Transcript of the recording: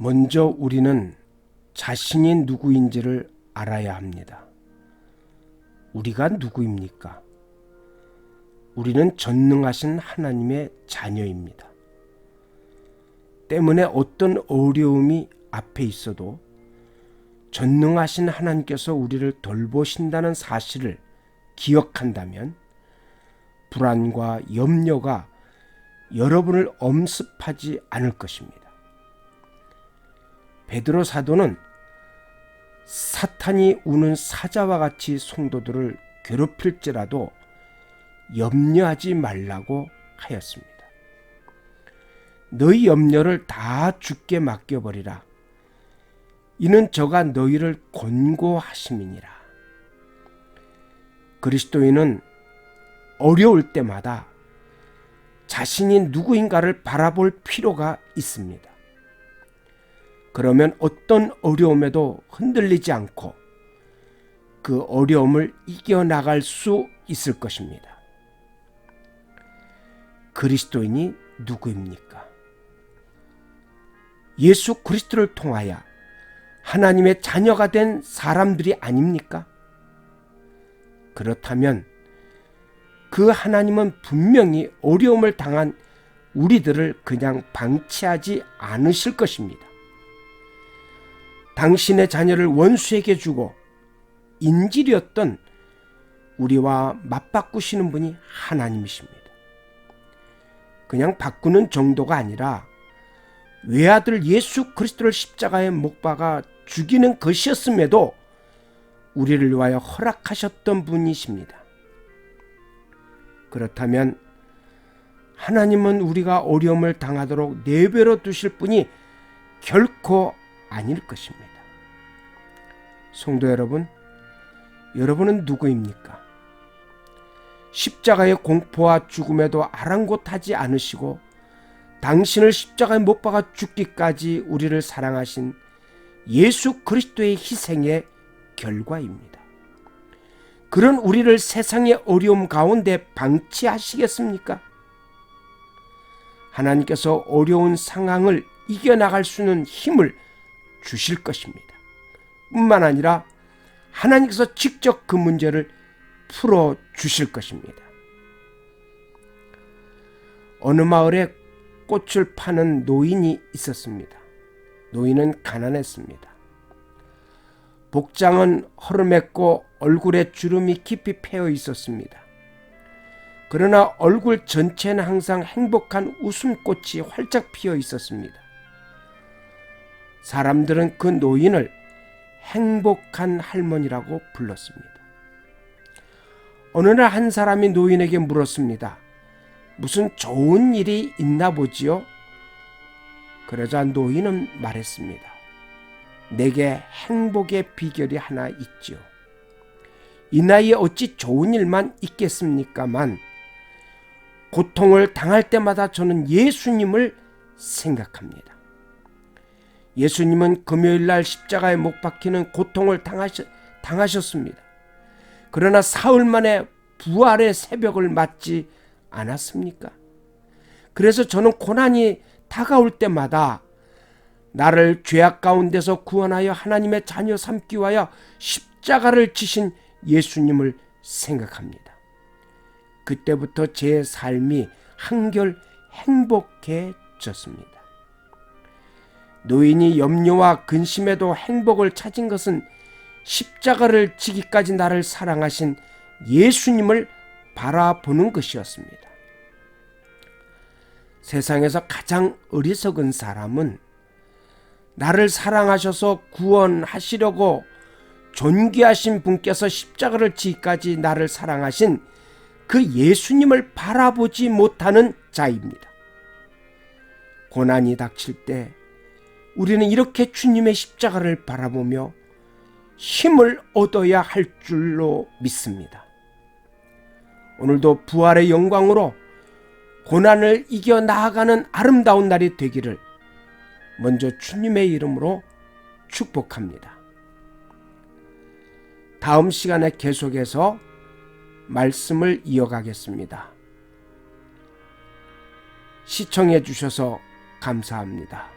먼저 우리는 자신이 누구인지를 알아야 합니다. 우리가 누구입니까? 우리는 전능하신 하나님의 자녀입니다. 때문에 어떤 어려움이 앞에 있어도 전능하신 하나님께서 우리를 돌보신다는 사실을 기억한다면 불안과 염려가 여러분을 엄습하지 않을 것입니다. 베드로 사도는 사탄이 우는 사자와 같이 성도들을 괴롭힐지라도 염려하지 말라고 하였습니다. 너희 염려를 다 주께 맡겨버리라. 이는 저가 너희를 권고하심이니라. 그리스도인은 어려울 때마다 자신이 누구인가를 바라볼 필요가 있습니다. 그러면 어떤 어려움에도 흔들리지 않고 그 어려움을 이겨나갈 수 있을 것입니다. 그리스도인이 누구입니까? 예수 그리스도를 통하여 하나님의 자녀가 된 사람들이 아닙니까? 그렇다면 그 하나님은 분명히 어려움을 당한 우리들을 그냥 방치하지 않으실 것입니다. 당신의 자녀를 원수에게 주고 인질이었던 우리와 맞바꾸시는 분이 하나님이십니다. 그냥 바꾸는 정도가 아니라 외아들 예수 그리스도를 십자가에 못 박아 죽이는 것이었음에도 우리를 위하여 허락하셨던 분이십니다. 그렇다면 하나님은 우리가 어려움을 당하도록 내버려 두실 분이 결코 아닐 것입니다. 성도 여러분, 여러분은 누구입니까? 십자가의 공포와 죽음에도 아랑곳하지 않으시고 당신을 십자가에 못 박아 죽기까지 우리를 사랑하신 예수 그리스도의 희생의 결과입니다. 그런 우리를 세상의 어려움 가운데 방치하시겠습니까? 하나님께서 어려운 상황을 이겨나갈 수 있는 힘을 주실 것입니다. 뿐만 아니라 하나님께서 직접 그 문제를 풀어 주실 것입니다. 어느 마을에 꽃을 파는 노인이 있었습니다. 노인은 가난했습니다. 복장은 허름했고 얼굴에 주름이 깊이 패여 있었습니다. 그러나 얼굴 전체는 항상 행복한 웃음꽃이 활짝 피어 있었습니다. 사람들은 그 노인을 행복한 할머니라고 불렀습니다. 어느 날 한 사람이 노인에게 물었습니다. 무슨 좋은 일이 있나 보지요? 그러자 노인은 말했습니다. 내게 행복의 비결이 하나 있지요. 이 나이에 어찌 좋은 일만 있겠습니까만 고통을 당할 때마다 저는 예수님을 생각합니다. 예수님은 금요일날 십자가에 못 박히는 고통을 당하셨습니다. 그러나 사흘 만에 부활의 새벽을 맞지 않았습니까? 그래서 저는 고난이 다가올 때마다 나를 죄악 가운데서 구원하여 하나님의 자녀 삼기 위하여 십자가를 지신 예수님을 생각합니다. 그때부터 제 삶이 한결 행복해졌습니다. 노인이 염려와 근심에도 행복을 찾은 것은 십자가를 지기까지 나를 사랑하신 예수님을 바라보는 것이었습니다. 세상에서 가장 어리석은 사람은 나를 사랑하셔서 구원하시려고 존귀하신 분께서 십자가를 지기까지 나를 사랑하신 그 예수님을 바라보지 못하는 자입니다. 고난이 닥칠 때 우리는 이렇게 주님의 십자가를 바라보며 힘을 얻어야 할 줄로 믿습니다. 오늘도 부활의 영광으로 고난을 이겨 나아가는 아름다운 날이 되기를 먼저 주님의 이름으로 축복합니다. 다음 시간에 계속해서 말씀을 이어가겠습니다. 시청해 주셔서 감사합니다.